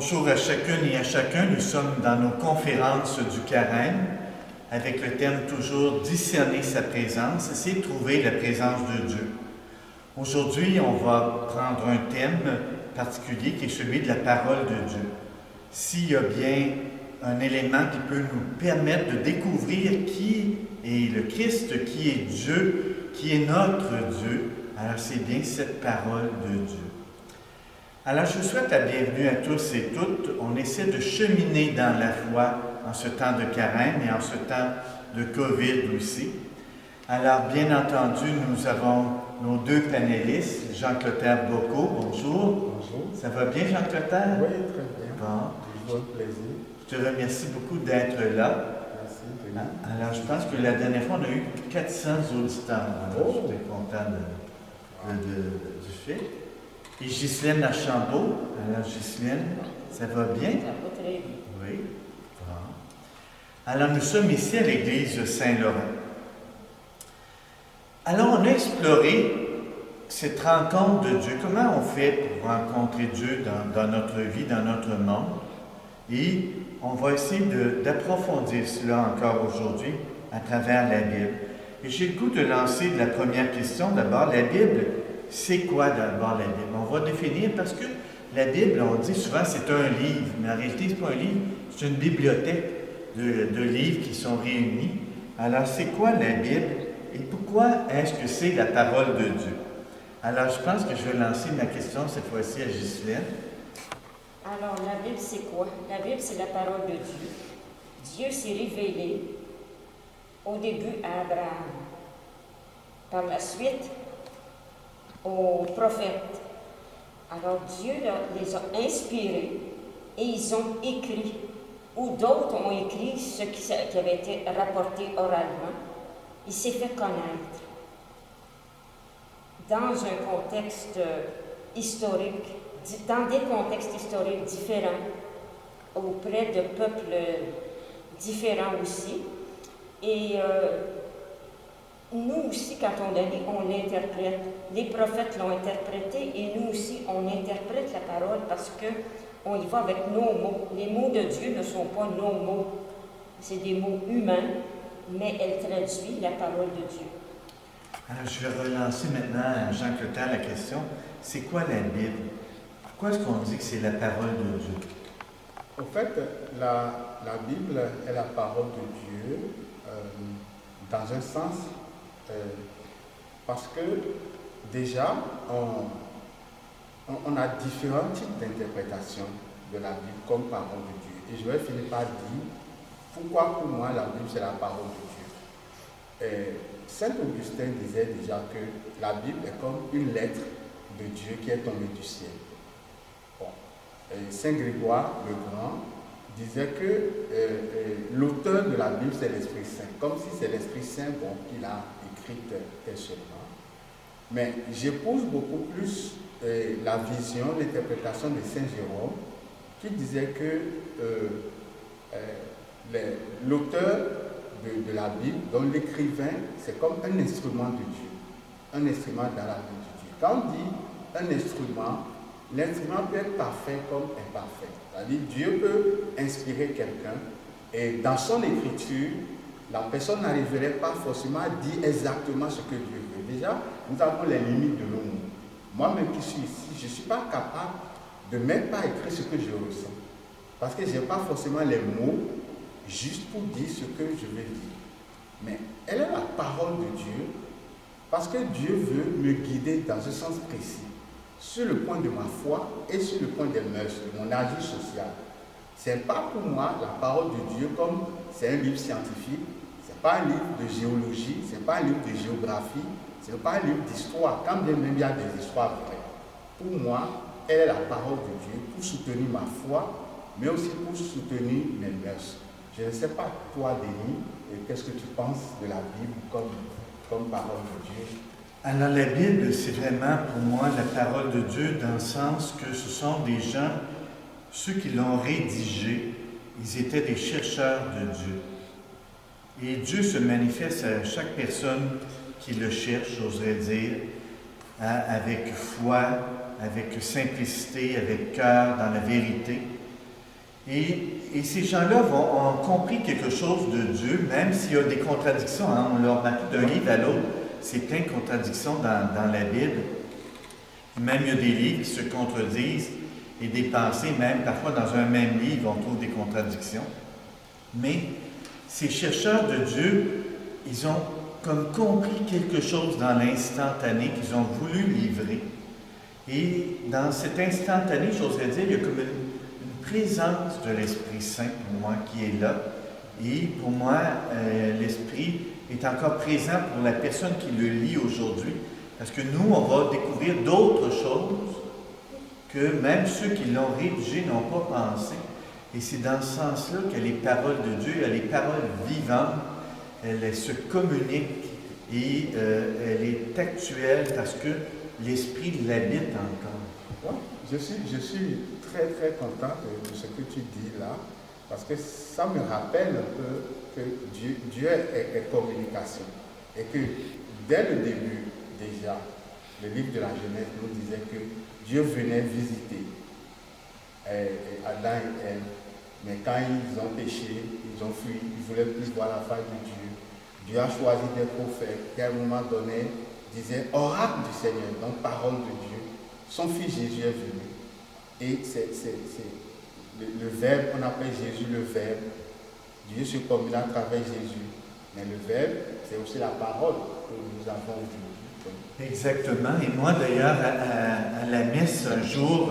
Bonjour à chacune et à chacun. Nous sommes dans nos conférences du Carême avec le thème toujours « Discerner sa présence », essayer de trouver la présence de Dieu. Aujourd'hui, on va prendre un thème particulier qui est celui de la parole de Dieu. S'il y a bien un élément qui peut nous permettre de découvrir qui est le Christ, qui est Dieu, qui est notre Dieu, alors c'est bien cette parole de Dieu. Alors, je vous souhaite la bienvenue à tous et toutes. On essaie de cheminer dans la foi en ce temps de carême et en ce temps de COVID aussi. Alors, bien entendu, nous avons nos deux panélistes, Jean-Clotaire Bocco, bonjour. Bonjour. Ça va bien, Jean-Clotaire? Oui, très bien. Bon. Toujours un plaisir. Je te remercie beaucoup d'être là. Merci. Alors, je pense que la dernière fois, on a eu 400 auditeurs. Alors, Oh. j'étais content du fait. Et Ghislaine Archambault. Alors, Ghislaine, ça va bien? Ça va très bien. Oui. Bon. Alors, nous sommes ici à l'église Saint-Laurent. Alors, on a exploré cette rencontre de Dieu. Comment on fait pour rencontrer Dieu dans notre vie, dans notre monde? Et on va essayer d'approfondir cela encore aujourd'hui à travers la Bible. Et j'ai le goût de lancer la première question. D'abord, la Bible, c'est quoi d'abord la Bible? On va définir parce que la Bible, on dit souvent c'est un livre, mais en réalité, ce n'est pas un livre, c'est une bibliothèque de livres qui sont réunis. Alors, c'est quoi la Bible et pourquoi est-ce que c'est la parole de Dieu? Alors, je pense que je vais lancer ma question cette fois-ci à Ghislaine. Alors, la Bible, c'est quoi? La Bible, c'est la parole de Dieu. Dieu s'est révélé au début à Abraham. Par la suite, aux prophètes. Alors, Dieu les a inspirés et ils ont écrit, ou d'autres ont écrit ce qui avait été rapporté oralement. Il s'est fait connaître dans un contexte historique, dans des contextes historiques différents, auprès de peuples différents aussi. Et nous aussi, quand on la lit, on l'interprète. Les prophètes l'ont interprété et nous aussi, on interprète la parole parce qu'on y va avec nos mots. Les mots de Dieu ne sont pas nos mots. C'est des mots humains, mais elle traduit la parole de Dieu. Alors, je vais relancer maintenant à Jean-Clotaire la question. C'est quoi la Bible? Pourquoi est-ce qu'on dit que c'est la parole de Dieu? En fait, la Bible est la parole de Dieu dans un sens parce que déjà, on a différents types d'interprétations de la Bible comme parole de Dieu. Et je vais finir par dire pourquoi pour moi la Bible c'est la parole de Dieu. Saint Augustin disait déjà que la Bible est comme une lettre de Dieu qui est tombée du ciel. Bon. Saint Grégoire le Grand disait que l'auteur de la Bible c'est l'Esprit Saint, comme si c'est l'Esprit Saint qui l'a écrite personnellement. Mais j'épouse beaucoup plus la vision, l'interprétation de Saint Jérôme qui disait que l'auteur de la Bible, donc l'écrivain, c'est comme un instrument de Dieu, un instrument dans la vie de Dieu. Quand on dit un instrument, l'instrument peut être parfait comme imparfait. C'est-à-dire Dieu peut inspirer quelqu'un et dans son écriture, la personne n'arriverait pas forcément à dire exactement ce que Dieu veut. Déjà, nous avons les limites de nos mots. Moi-même qui suis ici, je ne suis pas capable de même pas écrire ce que je ressens. Parce que je n'ai pas forcément les mots juste pour dire ce que je vais dire. Mais elle est la parole de Dieu parce que Dieu veut me guider dans un sens précis sur le point de ma foi et sur le point des mœurs, de mon avis social. Ce n'est pas pour moi la parole de Dieu comme c'est un livre scientifique, ce n'est pas un livre de géologie, ce n'est pas un livre de géographie, ce n'est pas un livre d'histoire, quand bien même il y a des histoires vraies. Pour moi, elle est la parole de Dieu pour soutenir ma foi, mais aussi pour soutenir mes mœurs. Je ne sais pas, toi, Denis, qu'est-ce que tu penses de la Bible comme parole de Dieu? Alors la Bible, c'est vraiment pour moi la parole de Dieu dans le sens que ce sont des gens, ceux qui l'ont rédigé, ils étaient des chercheurs de Dieu. Et Dieu se manifeste à chaque personne qui le cherche, j'oserais dire, avec foi, avec simplicité, avec cœur, dans la vérité. Et ces gens-là ont compris quelque chose de Dieu, même s'il y a des contradictions. Hein, on leur remarque d'un livre à l'autre, c'est plein de contradictions dans la Bible. Même il y a des livres qui se contredisent et des pensées, même parfois dans un même livre, on trouve des contradictions. Mais ces chercheurs de Dieu, ils ont comme compris quelque chose dans l'instantané qu'ils ont voulu livrer. Et dans cet instantané, j'oserais dire, il y a comme une présence de l'Esprit Saint pour moi qui est là. Et pour moi, l'Esprit est encore présent pour la personne qui le lit aujourd'hui. Parce que nous, on va découvrir d'autres choses que même ceux qui l'ont rédigé n'ont pas pensé. Et c'est dans ce sens-là que les paroles de Dieu, les paroles vivantes, elles se communiquent et elle est actuelle parce que l'Esprit l'habite encore. Ouais, je suis très très content de ce que tu dis là, parce que ça me rappelle un peu que Dieu est communication. Et que dès le début, déjà, le livre de la Genèse nous disait que Dieu venait visiter Adam et Ève. Mais quand ils ont péché, ils ont fui, ils ne voulaient plus voir la face de Dieu. Dieu a choisi des prophètes qui, à un moment donné, disaient oracle du Seigneur, donc parole de Dieu. Son fils Jésus est venu. Et c'est le Verbe, on appelle Jésus le Verbe. Dieu se commune à travers Jésus. Mais le Verbe, c'est aussi la parole que nous avons aujourd'hui. Exactement. Et moi, d'ailleurs, à la messe, un jour,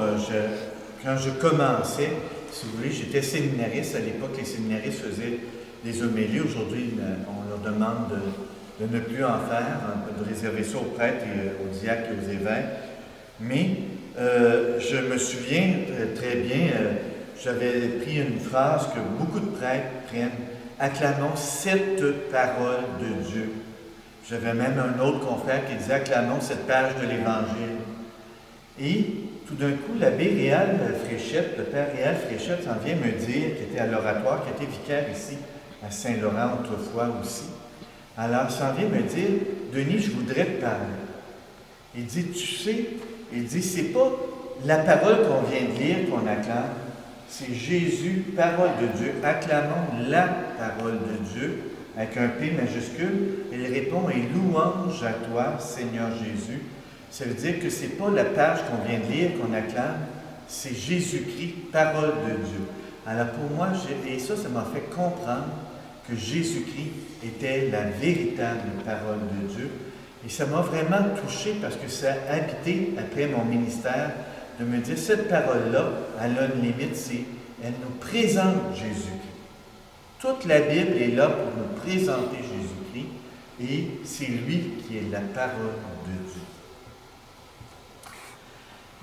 quand je commençais, si vous voulez, j'étais séminariste. À l'époque, les séminaristes faisaient des homélies. Aujourd'hui, on leur demande de ne plus en faire, de réserver ça aux prêtres, et aux diacres et aux évêques. Mais je me souviens très bien, j'avais pris une phrase que beaucoup de prêtres prennent. « Acclamons cette parole de Dieu ». J'avais même un autre confrère qui disait « Acclamons cette page de l'Évangile ». Et tout d'un coup, l'abbé Réal Fréchette, le père Réal Fréchette, s'en vient me dire, qui était à l'oratoire, qui était vicaire ici, à Saint-Laurent autrefois aussi. Alors, il s'en vient me dire, Denis, je voudrais te parler. Il dit, tu sais, il dit, c'est pas la parole qu'on vient de lire qu'on acclame, c'est Jésus, parole de Dieu. Acclamons la parole de Dieu, avec un P majuscule. Il répond, et louange à toi, Seigneur Jésus. Ça veut dire que ce n'est pas la page qu'on vient de lire qu'on acclame, c'est Jésus-Christ, parole de Dieu. Alors pour moi, et ça m'a fait comprendre que Jésus-Christ était la véritable parole de Dieu. Et ça m'a vraiment touché parce que ça a habité après mon ministère de me dire, cette parole-là, elle a une limite, elle nous présente Jésus-Christ. Toute la Bible est là pour nous présenter Jésus-Christ et c'est lui qui est la parole de Dieu.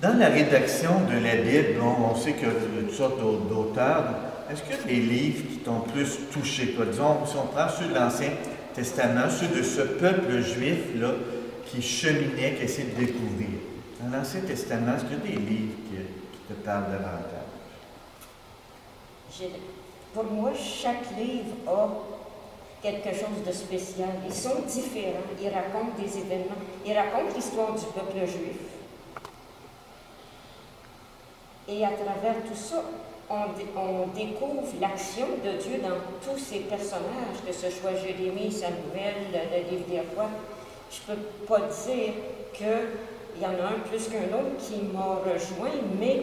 Dans la rédaction de la Bible, on sait qu'il y a toutes sortes d'auteurs. Est-ce qu'il y a des livres qui t'ont plus touché? Disons, si on prend ceux de l'Ancien Testament, ceux de ce peuple juif-là qui cheminait, qui essayait de découvrir. Dans l'Ancien Testament, est-ce qu'il y a des livres qui te parlent davantage? Pour moi, chaque livre a quelque chose de spécial. Ils sont différents. Ils racontent des événements. Ils racontent l'histoire du peuple juif. Et à travers tout ça, on découvre l'action de Dieu dans tous ces personnages, que ce soit Jérémie, Samuel, le livre des rois. Je ne peux pas dire qu'il y en a un plus qu'un autre qui m'a rejoint, mais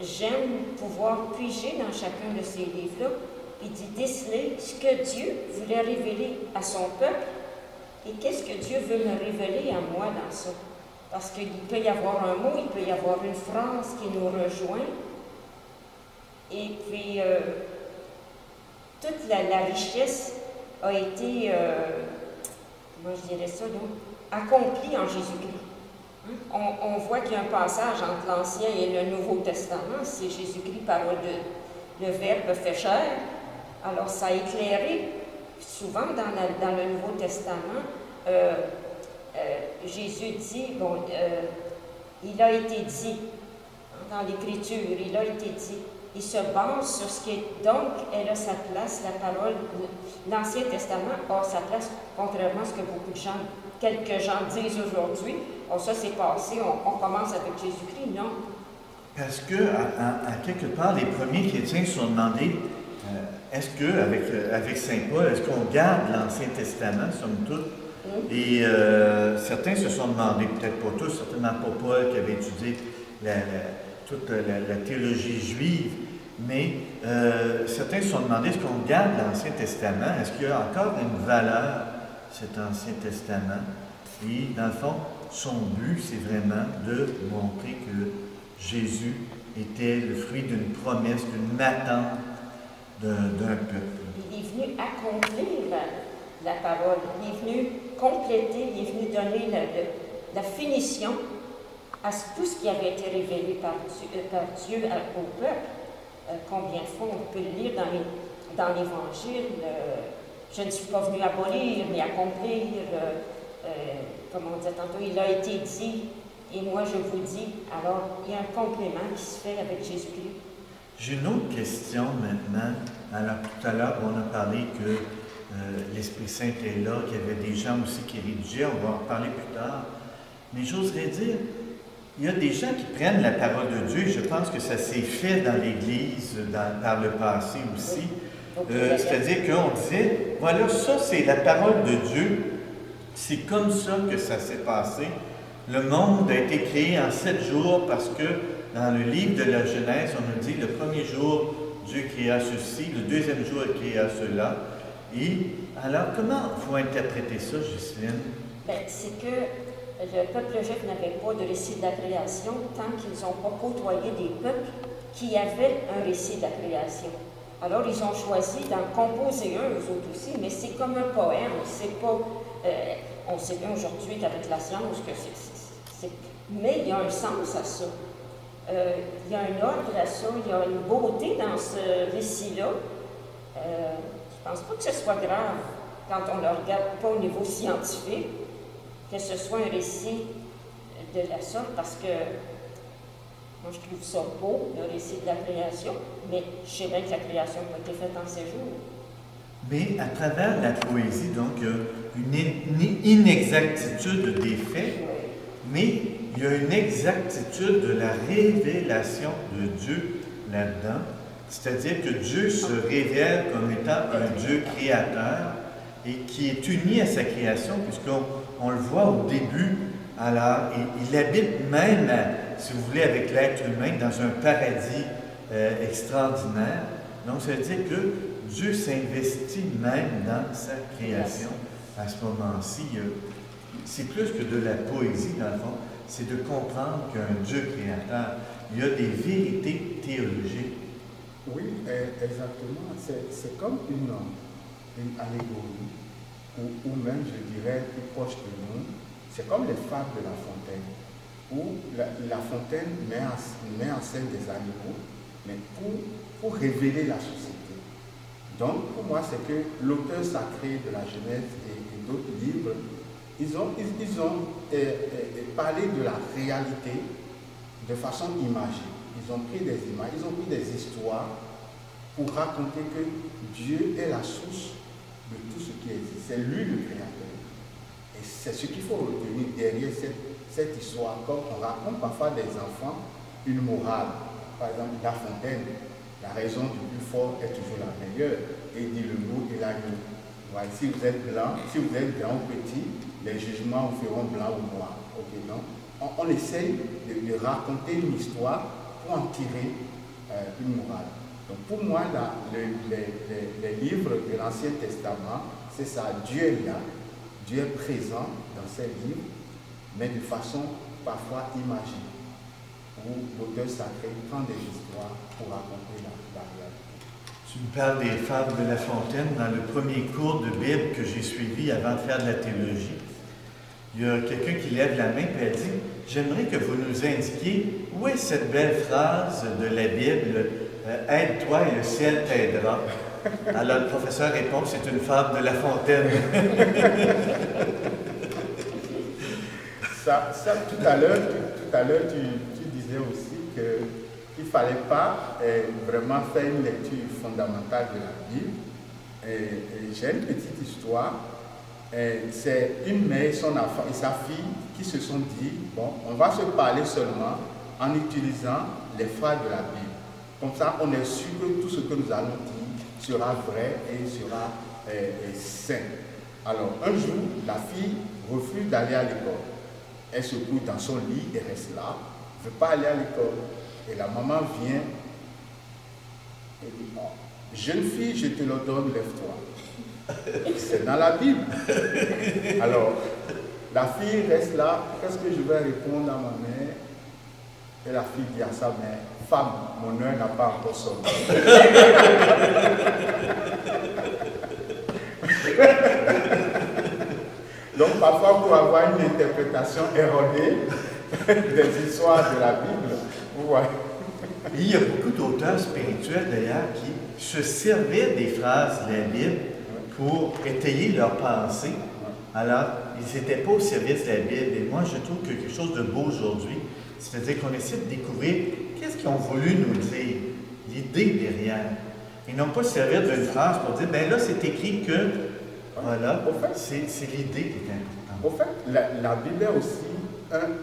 j'aime pouvoir piger dans chacun de ces livres-là il dit déceler ce que Dieu voulait révéler à son peuple et qu'est-ce que Dieu veut me révéler à moi dans ça. Parce qu'il peut y avoir un mot, il peut y avoir une phrase qui nous rejoint. Et puis, toute la richesse a été, comment je dirais ça, donc, accomplie en Jésus-Christ. On voit qu'il y a un passage entre l'Ancien et le Nouveau Testament, c'est Jésus-Christ, parole de le Verbe fait chair. Alors, ça a éclairé, souvent dans le Nouveau Testament, Jésus dit, bon, il a été dit, dans l'Écriture, il a été dit, il se base sur ce qui est, donc, elle a sa place, la parole, l'Ancien Testament a sa place, contrairement à ce que quelques gens disent aujourd'hui. Oh, ça c'est passé, on commence avec Jésus-Christ, non? Parce que, à quelque part, les premiers chrétiens se sont demandé, est-ce qu'avec Saint Paul, est-ce qu'on garde l'Ancien Testament, somme toute? Et certains se sont demandé, peut-être pas tous, certainement pas Paul qui avait étudié toute la théologie juive, mais certains se sont demandé, est-ce qu'on garde l'Ancien Testament? Est-ce qu'il y a encore une valeur, cet Ancien Testament? Et dans le fond, son but, c'est vraiment de montrer que Jésus était le fruit d'une promesse, d'une attente d'un peuple. Il est venu accomplir la parole, il est venu compléter, il est venu donner la finition à tout ce qui avait été révélé par Dieu au peuple. Combien de fois on peut le lire dans l'Évangile, je ne suis pas venu abolir, mais accomplir, comme on disait tantôt, il a été dit, et moi je vous dis. Alors, il y a un complément qui se fait avec Jésus-Christ. J'ai une autre question maintenant. Alors, tout à l'heure, on a parlé que l'Esprit Saint est là, qu'il y avait des gens aussi qui rédigeaient, on va en parler plus tard. Mais j'oserais dire, il y a des gens qui prennent la parole de Dieu, et je pense que ça s'est fait dans l'Église par le passé aussi. C'est-à-dire qu'on disait, voilà, ça c'est la parole de Dieu, c'est comme ça que ça s'est passé. Le monde a été créé en 7 jours parce que dans le livre de la Genèse, on nous dit, le premier jour, Dieu créa ceci, le deuxième jour, il créa cela. Et alors, comment il faut interpréter ça, Justine? C'est que le peuple juif n'avait pas de récit de la création tant qu'ils n'ont pas côtoyé des peuples qui avaient un récit de la création. Alors, ils ont choisi d'en composer un, eux autres aussi, mais c'est comme un poème. C'est pas, on sait bien aujourd'hui qu'avec la science, que mais il y a un sens à ça. Il y a un ordre à ça, il y a une beauté dans ce récit-là. Je ne pense pas que ce soit grave quand on ne le regarde pas au niveau scientifique, que ce soit un récit de la sorte, parce que moi je trouve ça beau, le récit de la création, mais je sais bien que la création n'a pas été faite en 6 jours. Mais à travers la poésie, donc, il y a une inexactitude des faits, mais il y a une exactitude de la révélation de Dieu là-dedans. C'est-à-dire que Dieu se révèle comme étant un Dieu créateur et qui est uni à sa création, puisqu'on le voit au début. Alors, il habite même, si vous voulez, avec l'être humain dans un paradis extraordinaire. Donc, ça veut dire que Dieu s'investit même dans sa création. À ce moment-ci, c'est plus que de la poésie, dans le fond, c'est de comprendre qu'un Dieu créateur, il y a des vérités théologiques. Oui, exactement. C'est comme une allégorie, ou même, je dirais, plus proche de nous, c'est comme les fables de La Fontaine, où La Fontaine met en scène des animaux, mais pour révéler la société. Donc, pour moi, c'est que l'auteur sacré de la Genèse et d'autres livres, ils ont parlé de la réalité de façon imagée. Ils ont pris des images, ils ont pris des histoires pour raconter que Dieu est la source de tout ce qui existe. C'est lui le créateur. Et c'est ce qu'il faut retenir derrière cette histoire. Quand on raconte parfois des enfants une morale, par exemple La Fontaine, la raison du plus fort est toujours la meilleure, et dit le loup et l'agneau. Voilà, si vous êtes blanc, si vous êtes grand ou petit, les jugements vous feront blanc ou noir. Okay, non? On essaye de raconter une histoire pour en tirer une morale. Donc pour moi, les livres de l'Ancien Testament, c'est ça, Dieu est là, Dieu est présent dans ces livres, mais de façon parfois imagée, où l'auteur sacré prend des histoires pour raconter la réalité. Tu me parles des fables de La Fontaine. Dans le premier cours de Bible que j'ai suivi avant de faire de la théologie, il y a quelqu'un qui lève la main et elle dit « J'aimerais que vous nous indiquiez où est cette belle phrase de la Bible « Aide-toi et le ciel t'aidera ». Alors le professeur répond « C'est une fable de La Fontaine ». Tout à l'heure, tu disais aussi qu'il ne fallait pas vraiment faire une lecture fondamentale de la Bible. J'ai une petite histoire. C'est une mère, son enfant et sa fille qui se sont dit, bon, on va se parler seulement en utilisant les phrases de la Bible. Comme ça, on est sûr que tout ce que nous allons dire sera vrai et sera sain. Alors, un jour, la fille refuse d'aller à l'école. Elle se couche dans son lit et reste là, ne veut pas aller à l'école. Et la maman vient et dit, oh, jeune fille, je te le donne, lève-toi. C'est dans la Bible. Alors, la fille reste là, qu'est-ce que je vais répondre à ma mère? Et la fille dit à sa mère, femme, mon heure n'a pas encore sonné. Donc parfois pour avoir une interprétation erronée des histoires de la Bible, ouais. Et il y a beaucoup d'auteurs spirituels d'ailleurs qui se servaient des phrases de la Bible pour étayer leurs pensées. Alors, ils n'étaient pas au service de la Bible. Et moi, je trouve que quelque chose de beau aujourd'hui, c'est-à-dire qu'on essaie de découvrir qu'est-ce qu'ils ont voulu nous dire, l'idée derrière. Ils n'ont pas servi d'une phrase pour dire, ben là, c'est écrit que, voilà, c'est l'idée qui est importante. Au fait, la Bible est aussi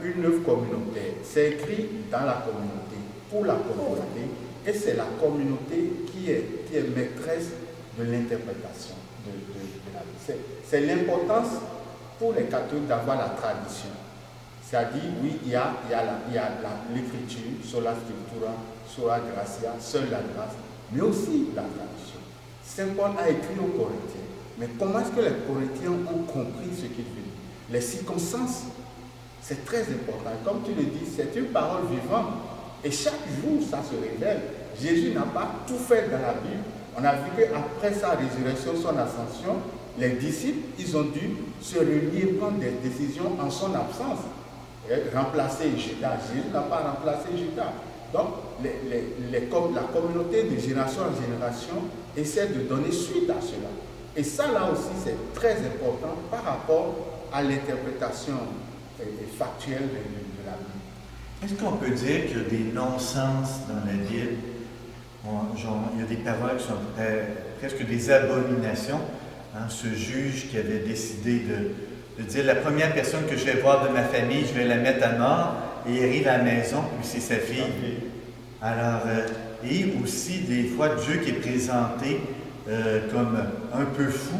une œuvre communautaire. C'est écrit dans la communauté, pour la communauté, et c'est la communauté qui est maîtresse de l'interprétation de la Bible. C'est l'importance pour les catholiques d'avoir la tradition. C'est-à-dire, oui, il y a l'écriture, sola scriptura, sola gratia, seule la grâce, mais aussi la tradition. Saint Paul a écrit aux Corinthiens, mais comment est-ce que les Corinthiens ont compris ce qu'il veut dire? Les circonstances, c'est très important. Comme tu le dis, c'est une parole vivante. Et chaque jour, ça se révèle. Jésus n'a pas tout fait dans la Bible. On a vu qu'après sa résurrection, son ascension, les disciples, ils ont dû se réunir, prendre des décisions en son absence. Remplacer Judas. Jésus n'a pas remplacé Judas. Donc, la communauté de génération en génération essaie de donner suite à cela. Et ça, là aussi, c'est très important par rapport à l'interprétation factuelle de la Bible. Est-ce qu'on peut dire qu'il y a des non-sens dans la Bible? Il y a des paroles qui sont presque des abominations. Hein, ce juge qui avait décidé de dire la première personne que je vais voir de ma famille, je vais la mettre à mort, et il arrive à la maison, puis c'est sa fille. Alors, et aussi des fois Dieu qui est présenté comme un peu fou.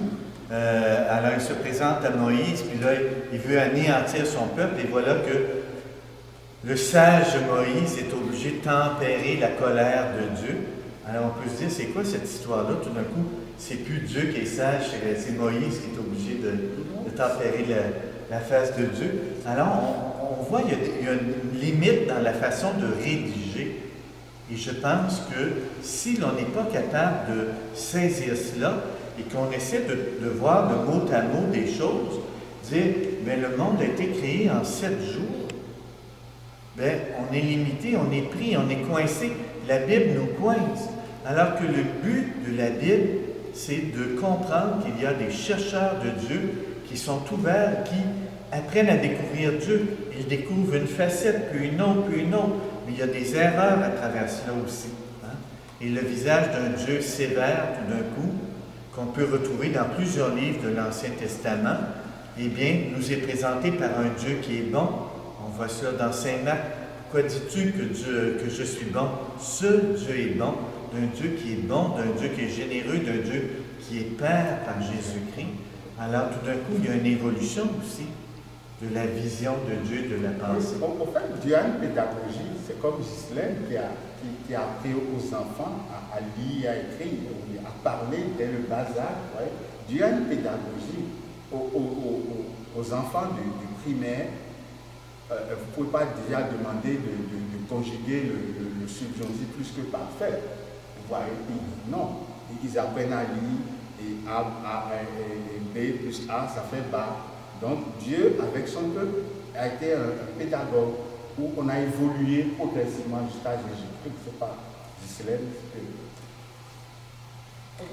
Alors il se présente à Moïse, puis là il veut anéantir son peuple, et voilà que le sage Moïse est obligé de tempérer la colère de Dieu. Alors on peut se dire, c'est quoi cette histoire-là? Tout d'un coup, c'est plus Dieu qui est sage, c'est Moïse qui est obligé de tempérer la face de Dieu. Alors on voit qu'il y a une limite dans la façon de rédiger. Et je pense que si l'on n'est pas capable de saisir cela et qu'on essaie de voir de mot à mot des choses, dire, mais le monde a été créé en 7 jours, bien, on est limité, on est pris, on est coincé. La Bible nous coince. Alors que le but de la Bible, c'est de comprendre qu'il y a des chercheurs de Dieu qui sont ouverts, qui apprennent à découvrir Dieu. Ils découvrent une facette, puis une autre, puis une autre. Mais il y a des erreurs à travers cela aussi. Hein? Et le visage d'un Dieu sévère, tout d'un coup, qu'on peut retrouver dans plusieurs livres de l'Ancien Testament, eh bien, nous est présenté par un Dieu qui est bon. On voit ça dans Saint Marc. Pourquoi dis-tu que je suis bon? Ce Dieu est bon, d'un Dieu qui est bon, d'un Dieu qui est généreux, d'un Dieu qui est Père par Jésus-Christ. Alors, tout d'un coup, il y a une évolution aussi. de la vision de Dieu, de la pensée. En fait, Dieu a une pédagogie, c'est comme Ghislaine qui a appris aux enfants à lire, à écrire, à parler dès le bas âge. Ouais. Dieu a une pédagogie aux enfants du primaire. Vous ne pouvez pas déjà demander de conjuguer le subjonctif plus que parfait. Vous voyez, non. Ils apprennent à lire et B plus A, ça fait bas. Donc Dieu, avec son peuple, a été un pédagogue où on a évolué progressivement jusqu'à Jésus-Christ. C'est pas Ghislaine.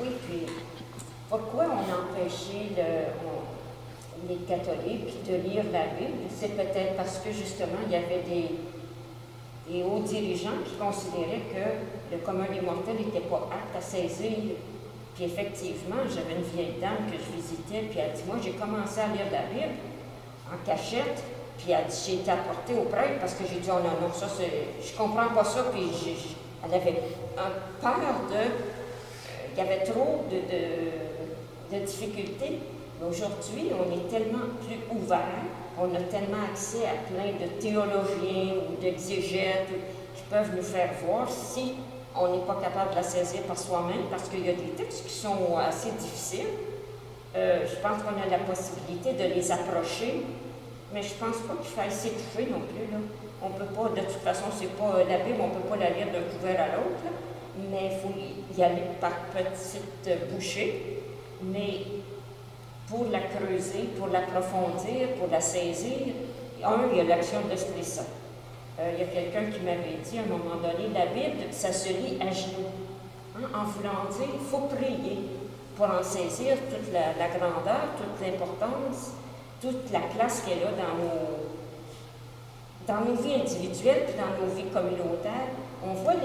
Oui, puis pourquoi on a empêché les catholiques de lire la Bible? C'est peut-être parce que justement il y avait des hauts dirigeants qui considéraient que le commun des mortels n'était pas apte à saisir. Puis effectivement, j'avais une vieille dame que je visitais, puis elle dit, moi j'ai commencé à lire la Bible en cachette, puis elle dit, j'ai été apportée au prêtre parce que j'ai dit, oh non, non, ça je comprends pas ça, puis elle avait peur il y avait trop de difficultés. Mais aujourd'hui, on est tellement plus ouvert, on a tellement accès à plein de théologiens ou d'exégètes qui peuvent nous faire voir si on n'est pas capable de la saisir par soi-même, parce qu'il y a des textes qui sont assez difficiles. Je pense qu'on a la possibilité de les approcher, mais je pense pas qu'il faille s'étouffer non plus. Là. On peut pas, de toute façon, c'est pas la Bible, on peut pas la lire d'un couvert à l'autre, mais il faut y aller par petites bouchées. Mais pour la creuser, pour l'approfondir, pour la saisir, il y a l'action de l'Esprit Saint. Il y a quelqu'un qui m'avait dit à un moment donné, la Bible, ça se lit à genoux. En voulant dire, il faut prier pour en saisir toute la grandeur, toute l'importance, toute la place qu'elle a dans nos vies individuelles et dans nos vies communautaires. On voit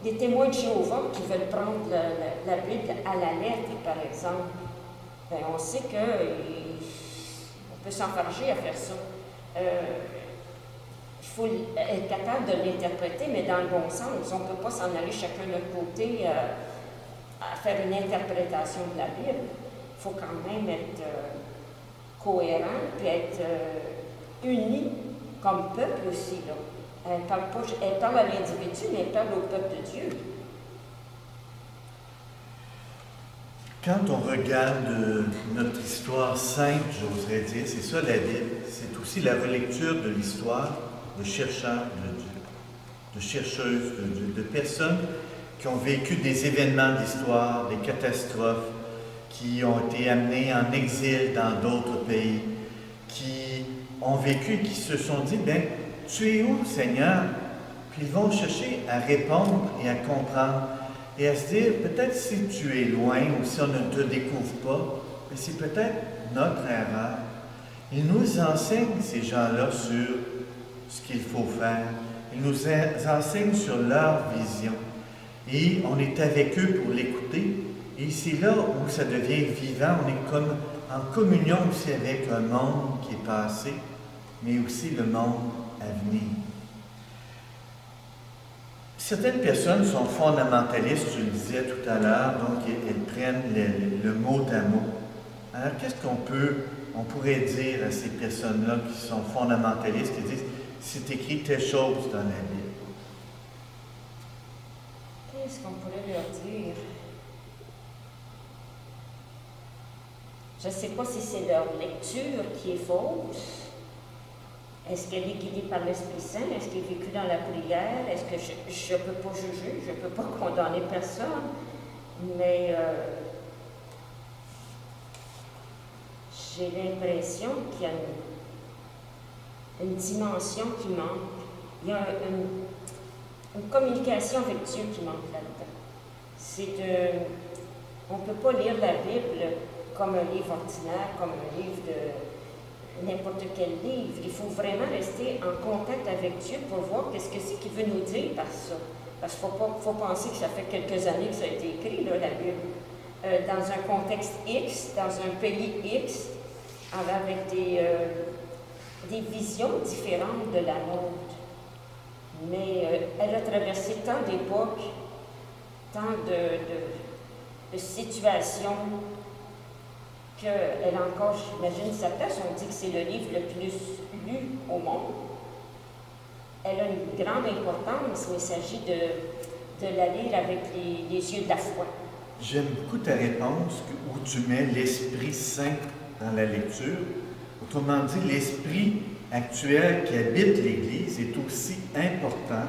des témoins de Jéhovah qui veulent prendre la Bible à la lettre, par exemple. Bien, on sait qu'on peut s'enfarger à faire ça. Il faut être capable de l'interpréter, mais dans le bon sens. On ne peut pas s'en aller chacun de notre côté à faire une interprétation de la Bible. Il faut quand même être cohérent et être unis comme peuple aussi. Là. Elle parle à l'individu, mais elle parle au peuple de Dieu. Quand on regarde notre histoire simple, j'oserais dire, c'est ça la Bible, c'est aussi la relecture de l'histoire de chercheurs de Dieu, de chercheuses de Dieu, de personnes qui ont vécu des événements d'histoire, des catastrophes, qui ont été amenés en exil dans d'autres pays, qui ont vécu, qui se sont dit, bien, tu es où, Seigneur? Puis ils vont chercher à répondre et à comprendre. Et à se dire, peut-être si tu es loin ou si on ne te découvre pas, c'est peut-être notre erreur. Ils nous enseignent, ces gens-là, sur ce qu'il faut faire. Ils nous enseignent sur leur vision. Et on est avec eux pour l'écouter. Et c'est là où ça devient vivant. On est comme en communion aussi avec un monde qui est passé, mais aussi le monde à venir. Certaines personnes sont fondamentalistes, je le disais tout à l'heure, donc elles prennent le mot à mot. Alors, qu'est-ce on pourrait dire à ces personnes-là qui sont fondamentalistes, qui disent c'est écrit telle chose dans la Bible? Qu'est-ce qu'on pourrait leur dire? Je ne sais pas si c'est leur lecture qui est fausse. Est-ce qu'elle est guidée par l'Esprit Saint? Est-ce qu'elle est vécue dans la prière? Est-ce que je ne peux pas juger? Je ne peux pas condamner personne? Mais j'ai l'impression qu'il y a une dimension qui manque. Il y a une communication avec Dieu qui manque là-dedans. On ne peut pas lire la Bible comme un livre ordinaire, comme un livre de n'importe quel livre. Il faut vraiment rester en contact avec Dieu pour voir qu'est-ce que c'est qu'il veut nous dire par ça. Parce qu'il faut penser que ça fait quelques années que ça a été écrit, là, la Bible, dans un contexte X, dans un pays X, avec des visions différentes de la nôtre. Mais elle a traversé tant d'époques, tant de situations qu'elle a encore, j'imagine, sa place. On dit que c'est le livre le plus lu au monde. Elle a une grande importance, mais il s'agit de la lire avec les yeux de la foi. J'aime beaucoup ta réponse où tu mets l'Esprit Saint dans la lecture. Autrement dit, l'Esprit actuel qui habite l'Église est aussi important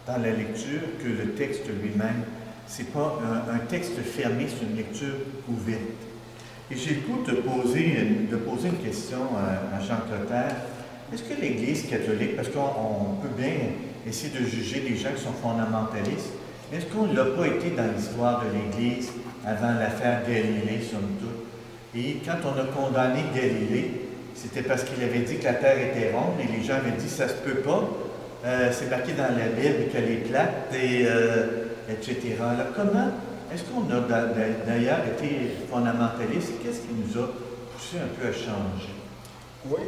dans la lecture que le texte lui-même. Ce n'est pas un texte fermé, c'est une lecture ouverte. Et j'ai le goût de poser une question à Jean Clotaire. Est-ce que l'Église catholique, parce qu'on peut bien essayer de juger des gens qui sont fondamentalistes, est-ce qu'on ne l'a pas été dans l'histoire de l'Église avant l'affaire Galilée, somme toute? Et quand on a condamné Galilée, c'était parce qu'il avait dit que la Terre était ronde et les gens avaient dit ça se peut pas. C'est marqué dans la Bible qu'elle est plate, etc. Alors comment est-ce qu'on a d'ailleurs été fondamentaliste? Qu'est-ce qui nous a poussé un peu à changer? Oui,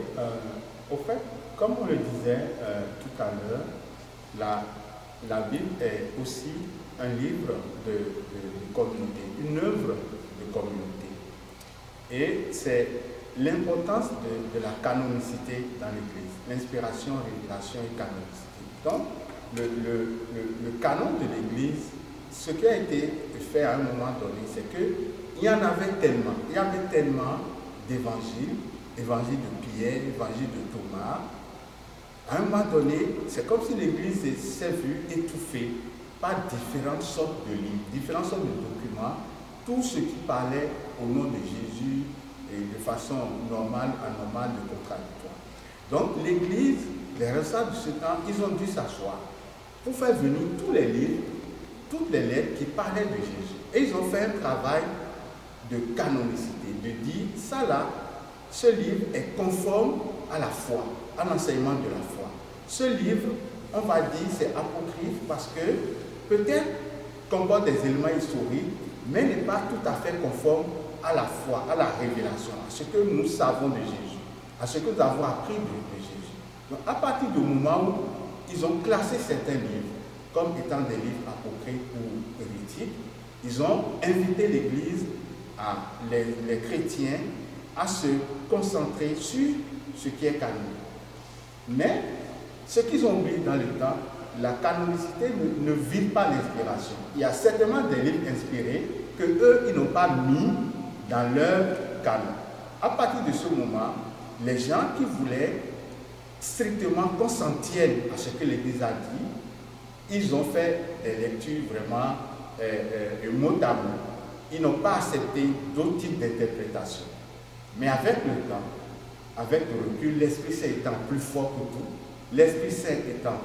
au fait, comme on le disait tout à l'heure, la Bible est aussi un livre de communauté, une œuvre de communauté. Et c'est l'importance de la canonicité dans l'Église, l'inspiration, révélation et canonicité. Donc, le canon de l'Église, ce qui a été fait à un moment donné, c'est qu'il y en avait tellement. Il y avait tellement d'évangiles, évangile de Pierre, évangile de Thomas. À un moment donné, c'est comme si l'Église s'est vue étouffée par différentes sortes de livres, différentes sortes de documents, tout ce qui parlait au nom de Jésus et de façon normale, anormale, de contradictoire. Donc l'Église, les responsables de ce temps, ils ont dû s'asseoir pour faire venir tous les livres, toutes les lettres qui parlaient de Jésus. Et ils ont fait un travail de canonicité, de dire, ça là, ce livre est conforme à la foi, à l'enseignement de la foi. Ce livre, on va dire, c'est apocryphe parce que peut-être comporte des éléments historiques, mais n'est pas tout à fait conforme à la foi, à la révélation, à ce que nous savons de Jésus, à ce que nous avons appris de Jésus. Donc, à partir du moment où ils ont classé certains livres comme étant des livres apocryphes ou hérétiques, ils ont invité l'Église, les chrétiens, à se concentrer sur ce qui est canonique. Mais ce qu'ils ont oublié dans le temps, la canonicité ne vide pas l'inspiration. Il y a certainement des livres inspirés que eux, ils n'ont pas mis dans leur canon. À partir de ce moment, les gens qui voulaient strictement qu'on s'en tienne à ce que l'Église a dit, ils ont fait des lectures vraiment mot à mot. Ils n'ont pas accepté d'autres types d'interprétations. Mais avec le temps, avec le recul, l'Esprit Saint étant plus fort que tout, l'Esprit Saint étant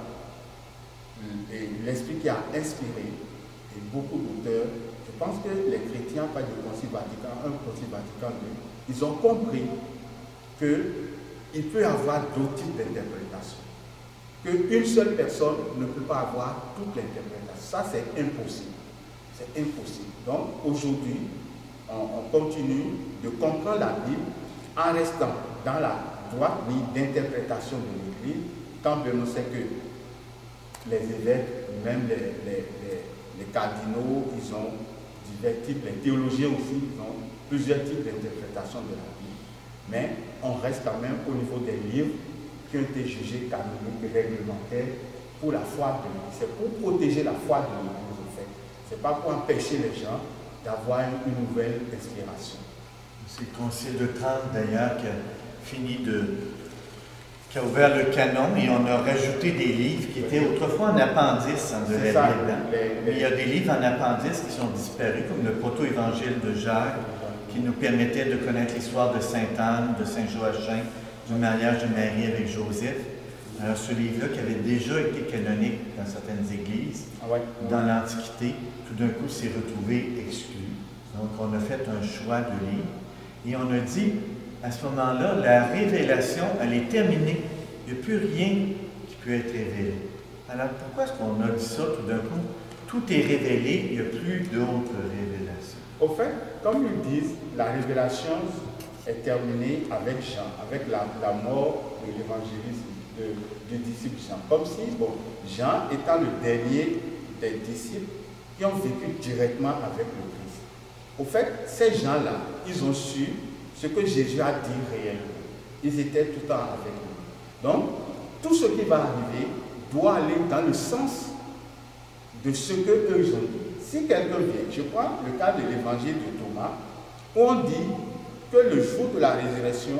l'Esprit qui a inspiré et beaucoup d'auteurs, je pense que les chrétiens, pas du Concile Vatican I, Concile Vatican II, ils ont compris qu'il peut y avoir d'autres types d'interprétations. Qu'une seule personne ne peut pas avoir toute l'interprétation. Ça, c'est impossible. C'est impossible. Donc, aujourd'hui, on continue de comprendre la Bible en restant dans la droite ligne d'interprétation de l'Église, quand bien on sait que les évêques, même les cardinaux, ils ont divers types, les théologiens aussi, ils ont plusieurs types d'interprétation de la Bible. Mais on reste quand même au niveau des livres qui ont été jugés canoniques et réglementaires pour la foi de l'Église. C'est pour protéger la foi de l'Église, en fait. Ce n'est pas pour empêcher les gens d'avoir une nouvelle inspiration. C'est le Concile de Trente, d'ailleurs, qui a ouvert le canon et on a rajouté des livres qui étaient autrefois en appendice de la Bible. Mais il y a des livres en appendice qui sont disparus, comme le proto-évangile de Jacques, qui nous permettait de connaître l'histoire de Sainte Anne, de Saint Joachim, du mariage de Marie avec Joseph. Alors, ce livre-là, qui avait déjà été canonique dans certaines églises, dans l'Antiquité, tout d'un coup s'est retrouvé exclu. Donc, on a fait un choix de livre et on a dit, à ce moment-là, la révélation, elle est terminée. Il n'y a plus rien qui peut être révélé. Alors, pourquoi est-ce qu'on a dit ça tout d'un coup? Tout est révélé, il n'y a plus d'autres révélations. Au fait, comme ils disent, la révélation est terminée avec Jean, avec la mort de l'évangéliste, du disciple Jean. Comme si, Jean étant le dernier des disciples qui ont vécu directement avec le Christ. Au fait, ces gens-là, ils ont su ce que Jésus a dit réellement. Ils étaient tout le temps avec lui. Donc, tout ce qui va arriver doit aller dans le sens de ce qu'eux ils ont dit. Si quelqu'un vient, je prends le cas de l'évangile de Thomas, où on dit que le jour de la résurrection,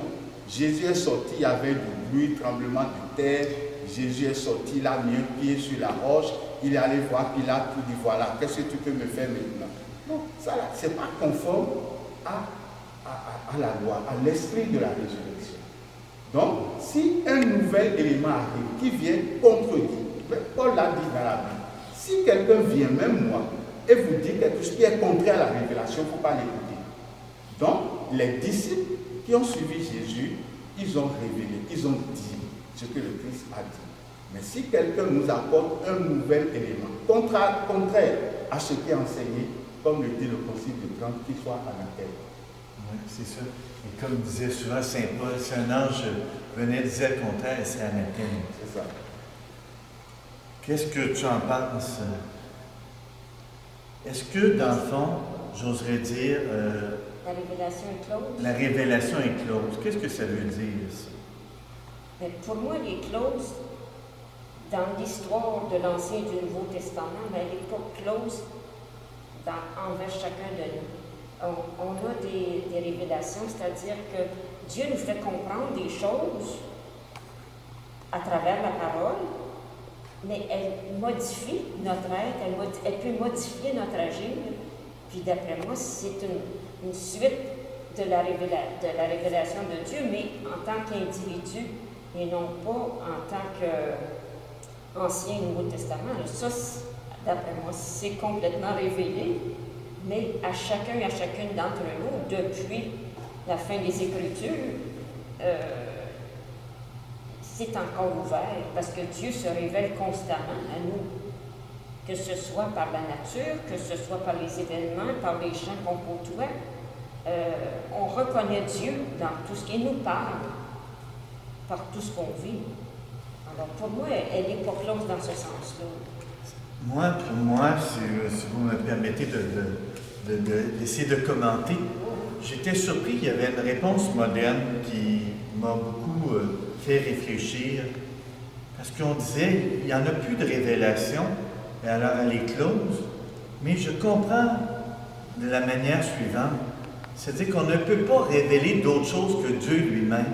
Jésus est sorti, il y avait du bruit, tremblement de terre, Jésus est sorti, il a mis un pied sur la roche, il est allé voir Pilate, il dit voilà, qu'est-ce que tu peux me faire maintenant? Non, ça ce n'est pas conforme à la loi, à l'esprit de la résurrection. Donc, si un nouvel élément arrive qui vient contredire, Paul l'a dit dans la Bible, si quelqu'un vient, même moi, et vous dit quelque chose qui est contraire à la révélation, il ne faut pas l'écouter. Donc, les disciples qui ont suivi Jésus, ils ont révélé, ils ont dit ce que le Christ a dit. Mais si quelqu'un nous apporte un nouvel élément, contraire à ce qui est enseigné, comme le dit le Concile de Trente, qu'il soit anathème. Oui, c'est ça. Et comme disait souvent Saint Paul, si un ange venait dire le contraire, c'est anathème. C'est ça. Qu'est-ce que tu en penses? Est-ce que, dans le fond, j'oserais dire... La révélation est close. La révélation est close. Qu'est-ce que ça veut dire, ça? Mais pour moi, elle est close dans l'histoire de l'Ancien et du Nouveau Testament, mais elle n'est pas close envers chacun de nous. On a des révélations, c'est-à-dire que Dieu nous fait comprendre des choses à travers la parole, mais elle modifie notre être, elle peut modifier notre agir. Puis d'après moi, c'est une suite de la révélation de Dieu, mais en tant qu'individu et non pas en tant qu'Ancien et Nouveau Testament. Ça, d'après moi, c'est complètement révélé, mais à chacun et à chacune d'entre nous, depuis la fin des Écritures, c'est encore ouvert, parce que Dieu se révèle constamment à nous, que ce soit par la nature, que ce soit par les événements, par les chants qu'on côtoie. On reconnaît Dieu dans tout ce qui nous parle, par tout ce qu'on vit. Alors pour moi, elle n'est pas close dans ce sens-là. Pour moi, si vous me permettez d'essayer de commenter, j'étais surpris qu'il y avait une réponse moderne qui m'a beaucoup fait réfléchir, parce qu'on disait, il n'y en a plus de révélation, alors elle est close, mais je comprends de la manière suivante, c'est-à-dire qu'on ne peut pas révéler d'autre chose que Dieu lui-même.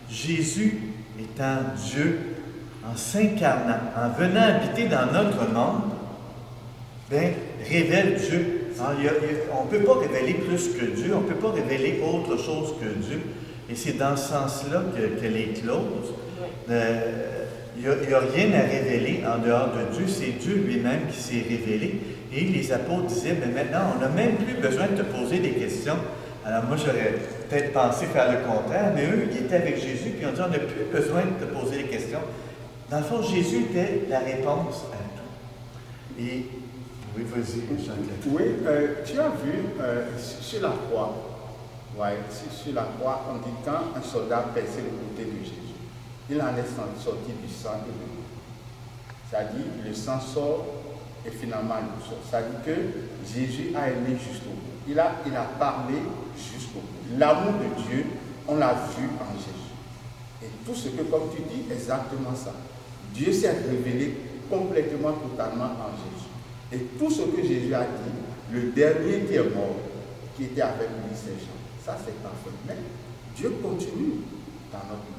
Jésus étant Dieu, en s'incarnant, en venant habiter dans notre monde, révèle Dieu. On ne peut pas révéler plus que Dieu, on ne peut pas révéler autre chose que Dieu. Et c'est dans ce sens-là qu'elle est close. Il n'y a rien à révéler en dehors de Dieu, c'est Dieu lui-même qui s'est révélé. Et les apôtres disaient, mais maintenant, on n'a même plus besoin de te poser des questions. Alors moi, j'aurais peut-être pensé faire le contraire, mais eux, ils étaient avec Jésus, puis on dit, on n'a plus besoin de te poser des questions. Dans le fond, Jésus était la réponse à tout. Et, oui, vas-y, Jean-Claude. Oui, tu as vu sur la croix, sur la croix, on dit quand un soldat perçait le côté de Jésus, il en est sorti du sang et de l'eau. C'est-à-dire, le sang sort et finalement l'eau sort. C'est-à-dire que Jésus a aimé jusqu'au bout. Il a parlé jusqu'au bout. L'amour de Dieu, on l'a vu en Jésus. Et tout ce que, comme tu dis, exactement ça. Dieu s'est révélé complètement, totalement en Jésus. Et tout ce que Jésus a dit, le dernier qui est mort, qui était avec lui, c'est Jean. Ça, c'est parfait. Mais Dieu continue dans notre monde.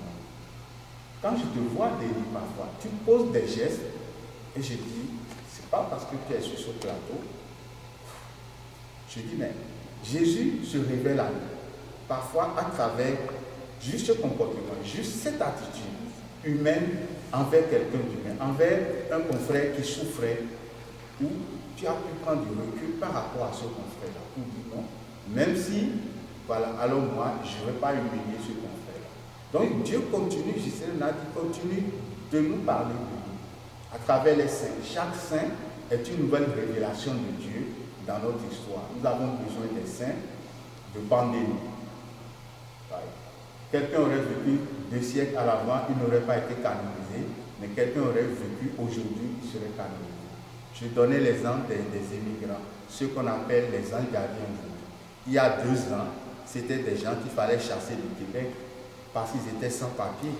Quand je te vois Denis parfois, tu poses des gestes et je dis, c'est pas parce que tu es sur ce plateau. Je dis, mais Jésus se révèle à nous, parfois à travers juste ce comportement, juste cette attitude humaine envers quelqu'un d'humain, envers un confrère qui souffrait, où tu as pu prendre du recul par rapport à ce confrère-là, pour dire non, même si, voilà, alors moi, je ne vais pas humilier ce confrère-là. Donc Dieu continue, Gisèle a dit, continue de nous parler de lui, à travers les saints. Chaque saint est une nouvelle révélation de Dieu dans notre histoire. Nous avons besoin des saints de pandémie. Quelqu'un aurait vécu 2 siècles à l'avant, il n'aurait pas été canonisé, mais quelqu'un aurait vécu aujourd'hui, il serait canonisé. Je donnais l'exemple des immigrants, ceux qu'on appelle les anges gardiens. il y a 2 ans, c'était des gens qu'il fallait chasser du Québec parce qu'ils étaient sans papier.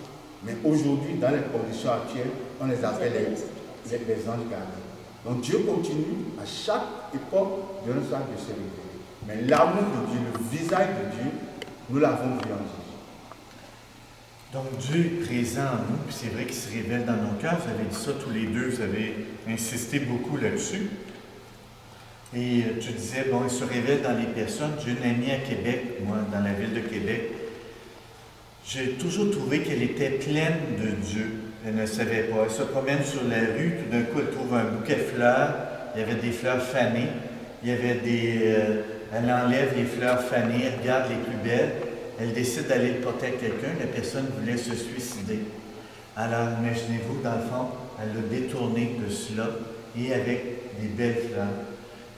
Mais aujourd'hui, dans les conditions actuelles, on les appelle les anges gardiens. Donc Dieu continue à chaque époque de notre histoire de se révéler. Mais l'amour de Dieu, le visage de Dieu, nous l'avons vu en Jésus. Donc Dieu est présent en nous, puis c'est vrai qu'il se révèle dans nos cœurs. Vous avez dit ça tous les deux, vous avez insisté beaucoup là-dessus. Et tu disais, bon, il se révèle dans les personnes. J'ai une amie à Québec, moi, dans la ville de Québec. J'ai toujours trouvé qu'elle était pleine de Dieu. Elle ne savait pas. Elle se promène sur la rue, tout d'un coup, elle trouve un bouquet de fleurs. Il y avait des fleurs fanées. Il y avait elle enlève les fleurs fanées, elle regarde les plus belles. Elle décide d'aller le porter à quelqu'un. La personne voulait se suicider. Alors, imaginez-vous, dans le fond, elle l'a détourné de cela et avec des belles fleurs.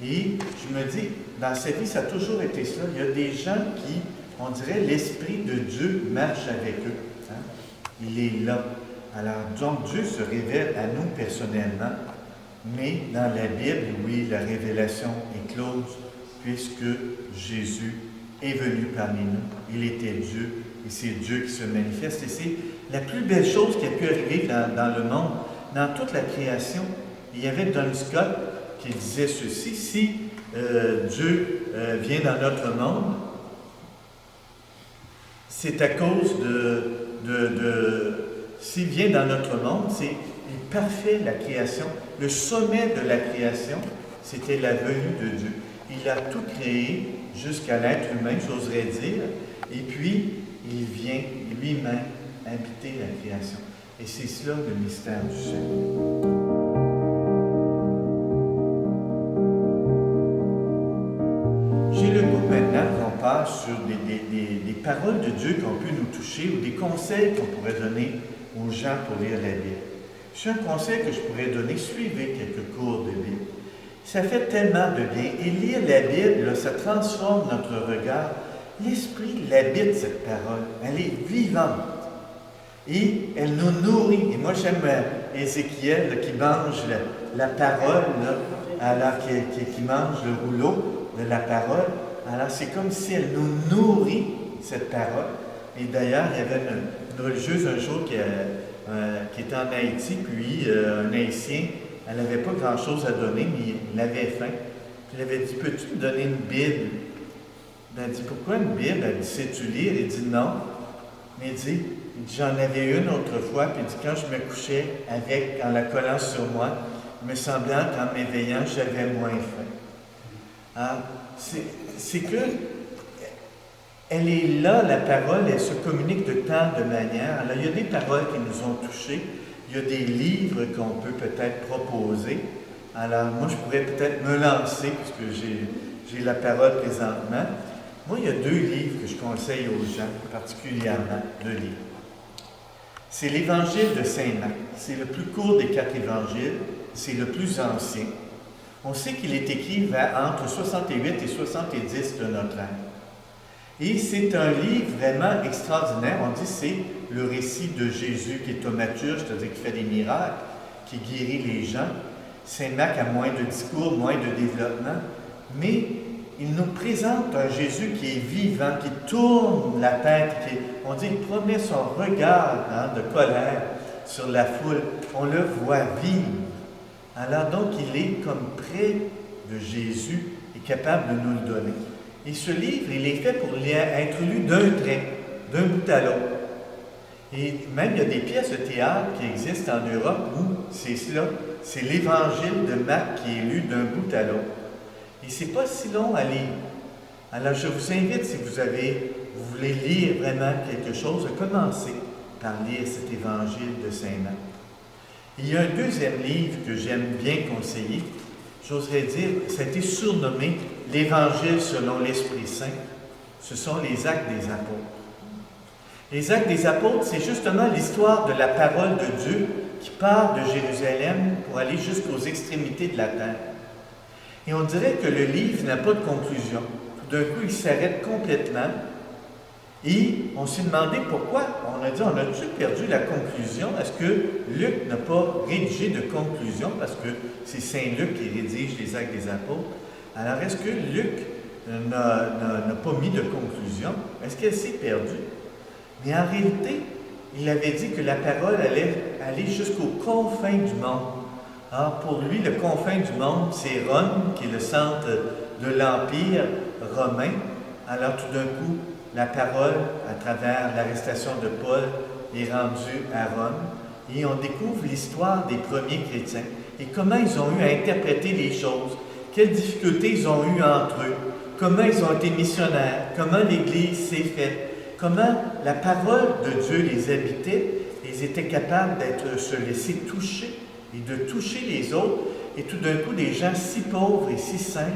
Et je me dis, dans sa vie, ça a toujours été cela. Il y a des gens qui, on dirait, l'Esprit de Dieu marche avec eux. Hein? Il est là. Alors, donc, Dieu se révèle à nous personnellement, mais dans la Bible, oui, la révélation est close, puisque Jésus est venu parmi nous. Il était Dieu, et c'est Dieu qui se manifeste. Et c'est la plus belle chose qui a pu arriver dans le monde, dans toute la création. Il y avait Don Scott qui disait ceci, si Dieu vient dans notre monde, c'est à cause s'il vient dans notre monde, c'est parfait la création. Le sommet de la création, c'était la venue de Dieu. Il a tout créé jusqu'à l'être humain, j'oserais dire, et puis il vient lui-même habiter la création. Et c'est cela le mystère du salut. J'ai le goût maintenant qu'on passe sur des paroles de Dieu qui ont pu nous toucher ou des conseils qu'on pourrait donner aux gens pour lire la Bible. C'est un conseil que je pourrais donner, suivez quelques cours de Bible. Ça fait tellement de bien. Et lire la Bible, là, ça transforme notre regard. L'Esprit l'habite, cette parole. Elle est vivante. Et elle nous nourrit. Et moi, j'aime Ézéchiel là, qui mange la parole, là, alors qui mange le rouleau de la parole. Alors, c'est comme si elle nous nourrit, cette parole. Et d'ailleurs, il y avait une religieuse un jour qui était en Haïti, puis un Haïtien, elle n'avait pas grand-chose à donner, mais il avait faim. Puis il avait dit, peux-tu me donner une Bible? Elle dit, pourquoi une Bible? Elle dit, sais-tu lire? Il dit, non. Mais il dit, j'en avais une autrefois, puis il dit, quand je me couchais en la collant sur moi, me semblant qu'en m'éveillant, j'avais moins faim. Alors, c'est que elle est là, la parole, elle se communique de tant de manières. Alors, il y a des paroles qui nous ont touchés, il y a des livres qu'on peut peut-être proposer. Alors, moi, je pourrais peut-être me lancer, puisque j'ai la parole présentement. Moi, il y a 2 livres que je conseille aux gens, particulièrement, de lire. C'est l'Évangile de Saint Marc. C'est le plus court des 4 évangiles, c'est le plus ancien. On sait qu'il est écrit entre 68 et 70 de notre ère. Et c'est un livre vraiment extraordinaire. On dit que c'est le récit de Jésus qui est thaumaturge, c'est-à-dire qui fait des miracles, qui guérit les gens. Saint Marc a moins de discours, moins de développement, mais il nous présente un Jésus qui est vivant, qui tourne la tête, on dit qu'il promet son regard de colère sur la foule. On le voit vivre. Alors donc, il est comme près de Jésus et capable de nous le donner. Et ce livre, il est fait pour être lu d'un trait, d'un bout à l'autre. Et même, il y a des pièces de théâtre qui existent en Europe où c'est cela, c'est l'Évangile de Marc qui est lu d'un bout à l'autre. Et c'est pas si long à lire. Alors, je vous invite, si vous voulez lire vraiment quelque chose, à commencer par lire cet Évangile de Saint Marc. Il y a un deuxième livre que j'aime bien conseiller. J'oserais dire, ça a été surnommé l'Évangile selon l'Esprit Saint. Ce sont les Actes des Apôtres. Les Actes des Apôtres, c'est justement l'histoire de la parole de Dieu qui part de Jérusalem pour aller jusqu'aux extrémités de la terre. Et on dirait que le livre n'a pas de conclusion. Tout d'un coup, il s'arrête complètement. Et on s'est demandé pourquoi. On a dit, on a-tu perdu la conclusion? Est-ce que Luc n'a pas rédigé de conclusion? Parce que c'est Saint Luc qui rédige les Actes des Apôtres. Alors, est-ce que Luc n'a pas mis de conclusion. Est-ce qu'elle s'est perdue? Mais en réalité, il avait dit que la parole allait aller jusqu'aux confins du monde. Alors, pour lui, le confin du monde, c'est Rome, qui est le centre de l'Empire romain. Alors, tout d'un coup, la parole, à travers l'arrestation de Paul, est rendue à Rome. Et on découvre l'histoire des premiers chrétiens et comment ils ont eu à interpréter les choses, quelles difficultés ils ont eu entre eux, comment ils ont été missionnaires, comment l'Église s'est faite, comment la parole de Dieu les habitait, et ils étaient capables de se laisser toucher et de toucher les autres, et tout d'un coup des gens si pauvres et si simples,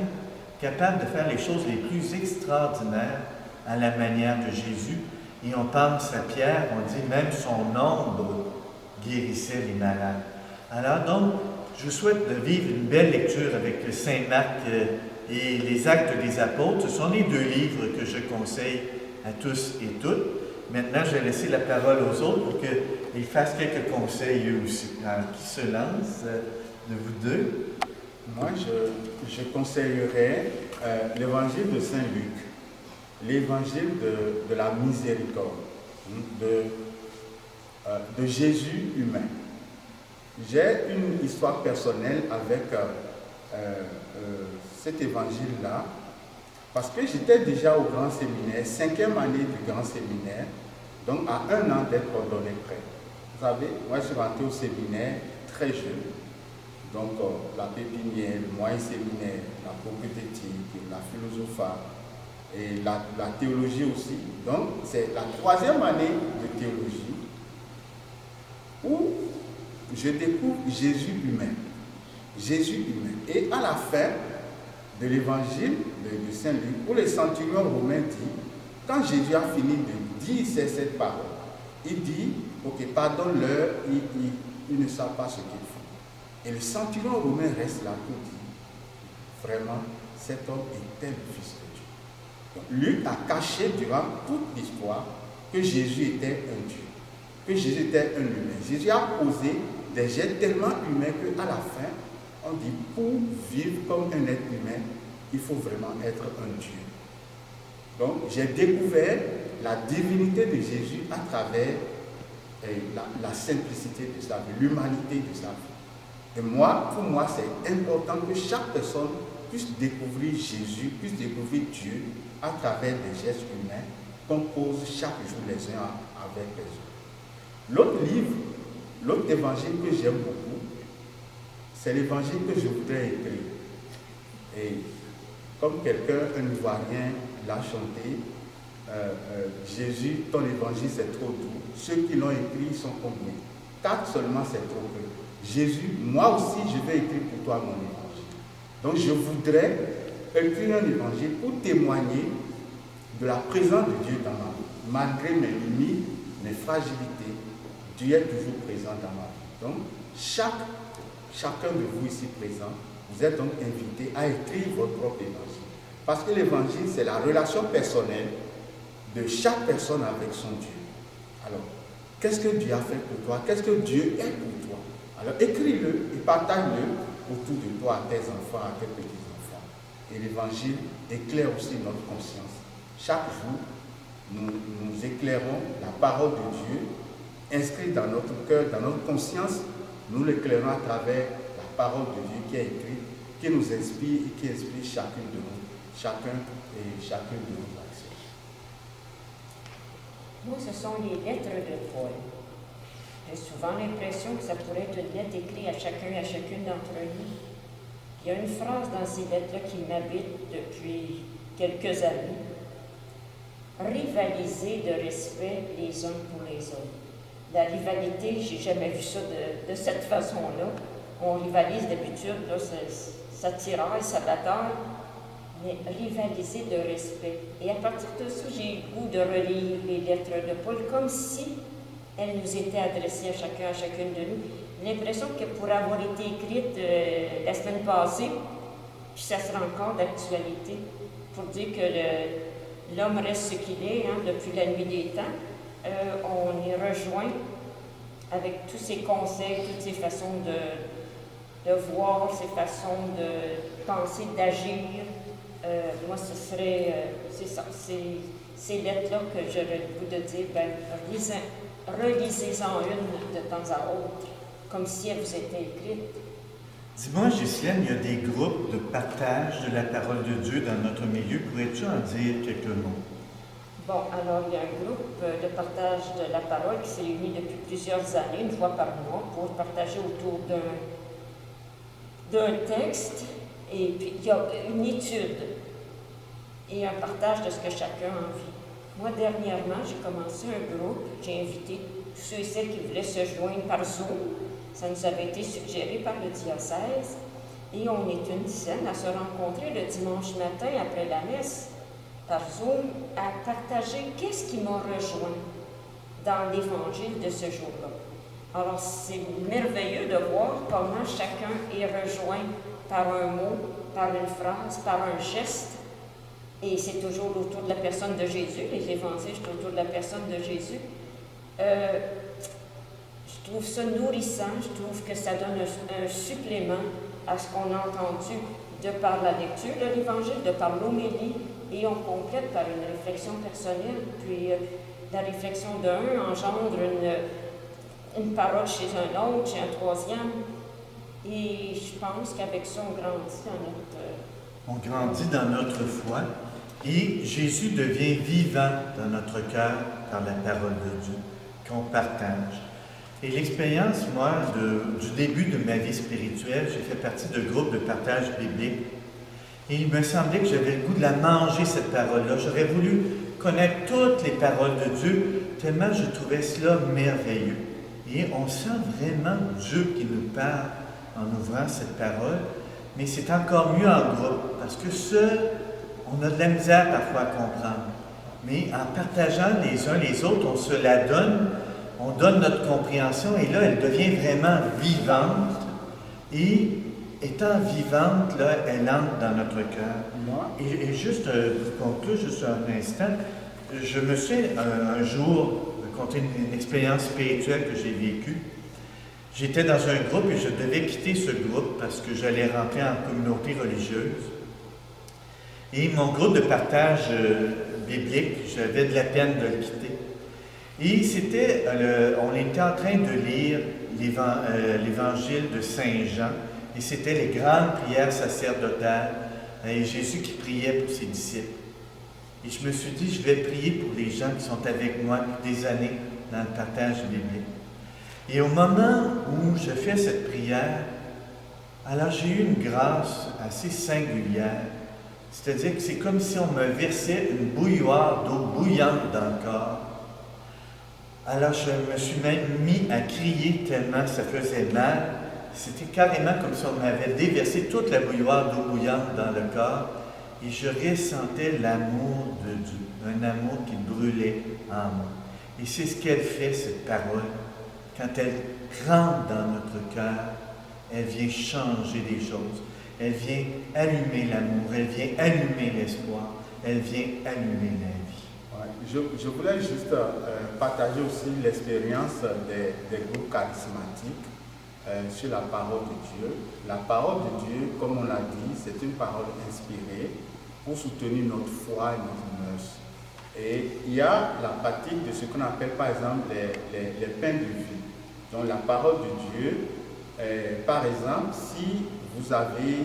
capables de faire les choses les plus extraordinaires à la manière de Jésus. Et on pense à Pierre, on dit même son ombre guérissait les malades. Alors donc, je vous souhaite de vivre une belle lecture avec Saint Marc et les Actes des Apôtres. Ce sont les deux livres que je conseille à tous et toutes. Maintenant, je vais laisser la parole aux autres pour qu'ils fassent quelques conseils eux aussi. Alors, qui se lance de vous deux? Moi, je conseillerais l'évangile de Saint Luc, l'évangile de la miséricorde, de Jésus humain. J'ai une histoire personnelle avec cet évangile-là, parce que j'étais déjà au grand séminaire, 5e année du grand séminaire, donc à 1 an d'être ordonné prêtre. Vous savez, moi je suis rentré au séminaire très jeune, donc la pépinière, le moyen séminaire, la propététique, la philosophie et la théologie aussi. Donc c'est la 3e année de théologie où je découvre Jésus humain. Jésus humain. Et à la fin de l'évangile de Saint Luc, où le centurion romain dit, quand Jésus a fini de dire cette parole, il dit, ok, pardonne-leur, ils ne savent pas ce qu'ils font. Et le centurion romain reste là pour dire, vraiment, cet homme était le Fils de Dieu. Donc, Luc a caché durant toute l'histoire que Jésus était un Dieu, que Jésus était un humain. Jésus a posé des gestes tellement humains qu'à la fin, on dit, pour vivre comme un être humain, il faut vraiment être un Dieu. Donc, j'ai découvert la divinité de Jésus à travers la simplicité de sa vie, l'humanité de sa vie. Et moi, pour moi, c'est important que chaque personne puisse découvrir Jésus, puisse découvrir Dieu à travers des gestes humains qu'on pose chaque jour les uns avec les autres. L'autre livre, l'autre évangile que j'aime beaucoup, c'est l'évangile que je voudrais écrire. Et comme quelqu'un, un Ivoirien, l'a chanté, Jésus, ton évangile c'est trop doux. Ceux qui l'ont écrit sont combien? 4 seulement, c'est trop peu. Jésus, moi aussi, je vais écrire pour toi mon évangile. Donc je voudrais écrire un évangile pour témoigner de la présence de Dieu dans ma vie. Malgré mes limites, mes fragilités, Dieu est toujours présent dans ma vie. Donc, chacun de vous ici présent, vous êtes donc invité à écrire votre propre évangile. Parce que l'évangile, c'est la relation personnelle de chaque personne avec son Dieu. Alors, qu'est-ce que Dieu a fait pour toi? Qu'est-ce que Dieu est pour toi? Alors, écris-le et partage-le autour de toi, à tes enfants, à tes petits-enfants. Et l'évangile éclaire aussi notre conscience. Chaque jour, nous éclairons la parole de Dieu inscrite dans notre cœur, dans notre conscience. Nous l'éclairons à travers la parole de Dieu qui est écrite, qui nous inspire et qui inspire chacune de nous, chacun et chacune de nos actions. Moi, ce sont les lettres de Paul. J'ai souvent l'impression que ça pourrait être une lettre écrite à chacun et à chacune d'entre nous. Il y a une phrase dans ces lettres-là qui m'habite depuis quelques années. Rivaliser de respect les uns pour les autres. La rivalité, j'ai jamais vu ça de cette façon-là. On rivalise d'habitude, là, ça tiraille, ça bataille, mais rivaliser de respect. Et à partir de ça, j'ai eu le goût de relire les lettres de Paul comme si elles nous étaient adressées à chacun, à chacune de nous. J'ai l'impression que pour avoir été écrite la semaine passée, puis ça sera encore d'actualité, pour dire que l'homme reste ce qu'il est, depuis la nuit des temps. On est rejoint avec tous ces conseils, toutes ces façons de voir, ces façons de penser, d'agir, moi, ce serait, c'est ça, ces lettres-là que j'aurais le goût de dire, ben, relisez-en une de temps à autre, comme si elle vous était écrite. Dis-moi, Ghislaine, il y a des groupes de partage de la parole de Dieu dans notre milieu. Pourrais-tu en dire quelques mots? Bon, alors il y a un groupe de partage de la parole qui s'est réuni depuis plusieurs années, une fois par mois, pour partager autour d'un texte. Et puis, il y a une étude et un partage de ce que chacun a envie. Moi, dernièrement, j'ai commencé un groupe. J'ai invité tous ceux et celles qui voulaient se joindre par Zoom. Ça nous avait été suggéré par le diocèse. Et on est une dizaine à se rencontrer le dimanche matin après la messe par Zoom, à partager qu'est-ce qui m'a rejoint dans l'évangile de ce jour-là. Alors, c'est merveilleux de voir comment chacun est rejoint par un mot, par une phrase, par un geste. Et c'est toujours autour de la personne de Jésus. Les évangiles, c'est autour de la personne de Jésus. Je trouve ça nourrissant. Je trouve que ça donne un supplément à ce qu'on a entendu de par la lecture de l'Évangile, de par l'homélie, et on complète par une réflexion personnelle. Puis la réflexion d'un engendre une parole chez un autre, chez un troisième. Et je pense qu'avec ça, on grandit dans notre... On grandit dans notre foi et Jésus devient vivant dans notre cœur par la parole de Dieu qu'on partage. Et l'expérience, moi, du début de ma vie spirituelle, j'ai fait partie de groupes de partage biblique. Et il me semblait que j'avais le goût de la manger, cette parole-là. J'aurais voulu connaître toutes les paroles de Dieu, tellement je trouvais cela merveilleux. Et on sent vraiment Dieu qui nous parle en ouvrant cette parole, mais c'est encore mieux en groupe, parce que seul, on a de la misère parfois à comprendre. Mais en partageant les uns les autres, on se la donne, on donne notre compréhension, et là, elle devient vraiment vivante. Et étant vivante, là, elle entre dans notre cœur. Et juste pour conclure, juste un instant, je me suis un jour raconté une expérience spirituelle que j'ai vécue. J'étais dans un groupe et je devais quitter ce groupe parce que j'allais rentrer en communauté religieuse. Et mon groupe de partage biblique, j'avais de la peine de le quitter. Et c'était, on était en train de lire l'évangile de Saint Jean, et c'était les grandes prières sacerdotales, et Jésus qui priait pour ses disciples. Et je me suis dit, je vais prier pour les gens qui sont avec moi depuis des années dans le partage biblique. Et au moment où je fais cette prière, alors j'ai eu une grâce assez singulière. C'est-à-dire que c'est comme si on me versait une bouilloire d'eau bouillante dans le corps. Alors je me suis même mis à crier tellement ça faisait mal. C'était carrément comme si on m'avait déversé toute la bouilloire d'eau bouillante dans le corps. Et je ressentais l'amour de Dieu, un amour qui brûlait en moi. Et c'est ce qu'elle fait, cette parole. Quand elle rentre dans notre cœur, elle vient changer des choses. Elle vient allumer l'amour, elle vient allumer l'espoir, elle vient allumer la vie. Ouais, je voulais juste partager aussi l'expérience des groupes charismatiques sur la parole de Dieu. La parole de Dieu, comme on l'a dit, c'est une parole inspirée pour soutenir notre foi et notre mœurs. Et il y a la pratique de ce qu'on appelle par exemple les pains de vie. Donc la parole de Dieu, par exemple, si vous avez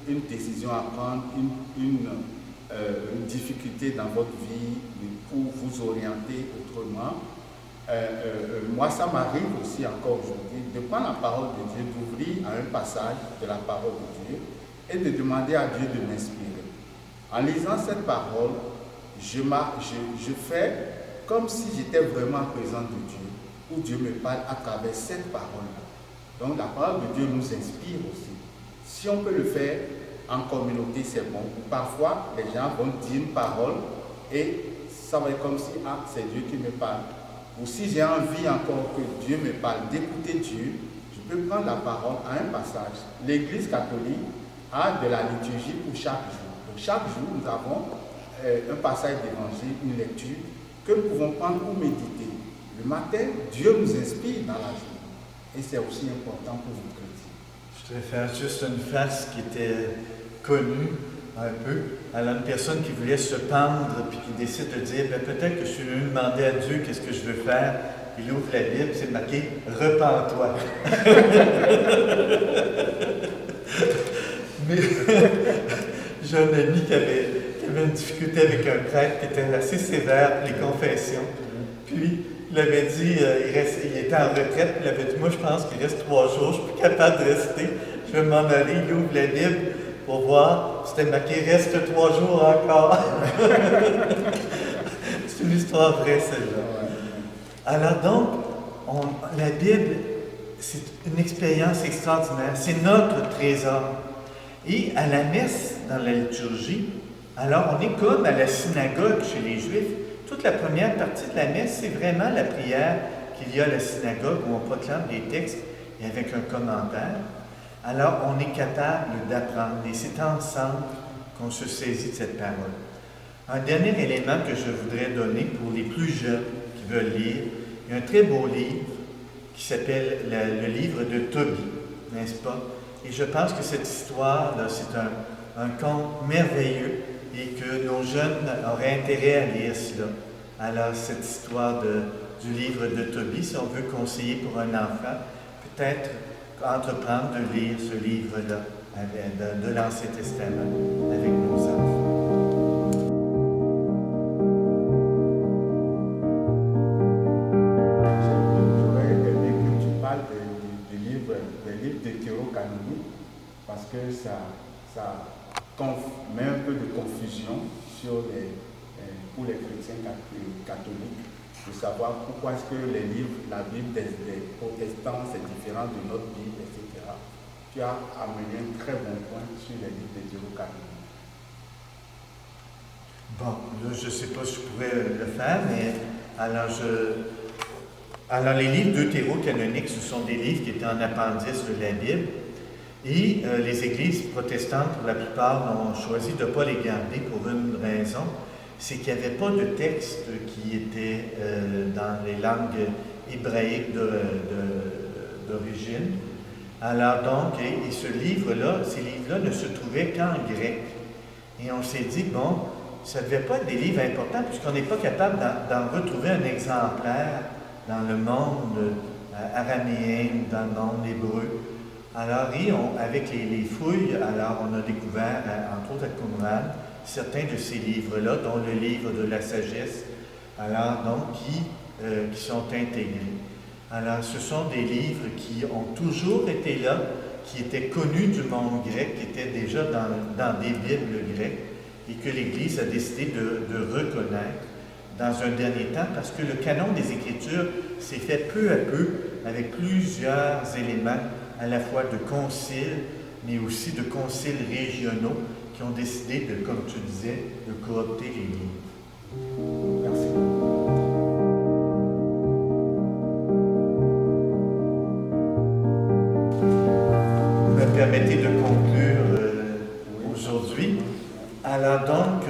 une décision à prendre, une difficulté dans votre vie pour vous orienter autrement, moi ça m'arrive aussi encore aujourd'hui de prendre la parole de Dieu, d'ouvrir à un passage de la parole de Dieu et de demander à Dieu de m'inspirer. En lisant cette parole, je fais comme si j'étais vraiment en présence de Dieu, où Dieu me parle à travers cette parole-là. Donc la parole de Dieu nous inspire aussi. Si on peut le faire en communauté, c'est bon. Parfois, les gens vont dire une parole et ça va être comme si, c'est Dieu qui me parle. Ou si j'ai envie encore que Dieu me parle, d'écouter Dieu, je peux prendre la parole à un passage. L'Église catholique a de la liturgie pour chaque jour. Donc chaque jour, nous avons un passage d'évangile, une lecture que nous pouvons prendre pour méditer. Le matin, Dieu nous inspire dans la journée. Et c'est aussi important pour vous chrétiens. Je voudrais faire juste une phrase qui était connue un peu. Alors, une personne qui voulait se pendre, puis qui décide de dire, ben, peut-être que je suis venu demander à Dieu qu'est-ce que je veux faire. Il ouvre la Bible, c'est marqué « Repens-toi ». Mais j'ai un ami qui avait une difficulté avec un prêtre qui était assez sévère pour les confessions. Puis, il avait dit, il était en retraite, puis il avait dit, moi je pense qu'il reste 3 jours, je ne suis plus capable de rester, je vais m'en aller. Il ouvre la Bible pour voir, c'était marqué, reste 3 jours encore. C'est une histoire vraie, celle-là. Alors donc, la Bible, c'est une expérience extraordinaire, c'est notre trésor. Et à la messe, dans la liturgie, alors on est comme à la synagogue chez les Juifs. Toute la première partie de la messe, c'est vraiment la prière qu'il y a à la synagogue où on proclame des textes et avec un commentaire. Alors on est capable d'apprendre et c'est ensemble qu'on se saisit de cette parole. Un dernier élément que je voudrais donner pour les plus jeunes qui veulent lire, il y a un très beau livre qui s'appelle le livre de Tobie, n'est-ce pas? Et je pense que cette histoire-là, c'est un conte merveilleux et que nos jeunes auraient intérêt à lire cela. Alors, cette histoire du livre de Tobie, si on veut conseiller pour un enfant, peut-être entreprendre de lire ce livre-là de l'Ancien Testament avec nos enfants. Des livres deutérocanoniques, parce que ça met un peu de confusion pour les chrétiens catholiques, de savoir pourquoi est-ce que la Bible des protestants c'est différent de notre Bible, etc. Tu as amené un très bon point sur les livres deutérocanoniques. Bon, là, je ne sais pas si je pourrais le faire, mais alors les livres deutérocanoniques, ce sont des livres qui étaient en appendice de la Bible. Et les églises protestantes, pour la plupart, ont choisi de ne pas les garder pour une raison, c'est qu'il n'y avait pas de texte qui était dans les langues hébraïques d'origine. Alors donc, et ces livres-là ne se trouvaient qu'en grec. Et on s'est dit, bon, ça ne devait pas être des livres importants puisqu'on n'est pas capable d'en retrouver un exemplaire dans le monde araméen, dans le monde hébreu. Alors, avec les fouilles, alors on a découvert, entre autres à Qumran, certains de ces livres-là, dont le livre de la sagesse, alors donc qui sont intégrés. Alors, ce sont des livres qui ont toujours été là, qui étaient connus du monde grec, qui étaient déjà dans des Bibles grecques, et que l'Église a décidé de reconnaître dans un dernier temps, parce que le canon des Écritures s'est fait peu à peu avec plusieurs éléments, à la fois de conciles, mais aussi de conciles régionaux qui ont décidé de, comme tu disais, de coopter les livres. Merci. Vous me permettez de conclure aujourd'hui. Alors donc,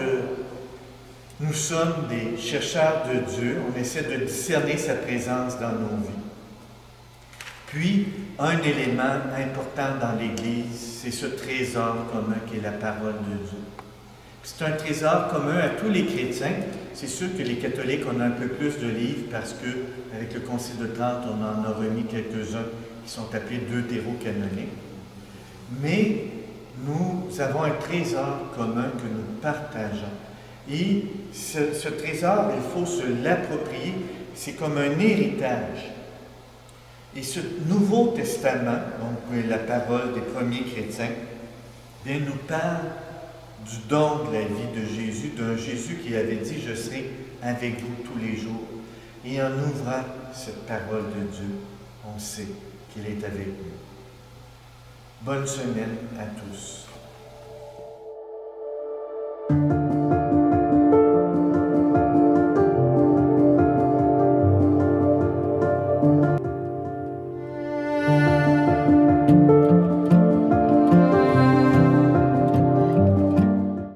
nous sommes des chercheurs de Dieu, on essaie de discerner sa présence dans nos vies. Puis, un élément important dans l'Église, c'est ce trésor commun qui est la parole de Dieu. C'est un trésor commun à tous les chrétiens. C'est sûr que les catholiques, on a un peu plus de livres parce que, avec le Concile de Trente, on en a remis quelques-uns qui sont appelés deutérocanoniques. Mais nous avons un trésor commun que nous partageons. Et ce trésor, il faut se l'approprier. C'est comme un héritage. Et ce Nouveau Testament, donc la parole des premiers chrétiens, bien, nous parle du don de la vie de Jésus, d'un Jésus qui avait dit « Je serai avec vous tous les jours ». Et en ouvrant cette parole de Dieu, on sait qu'il est avec nous. Bonne semaine à tous.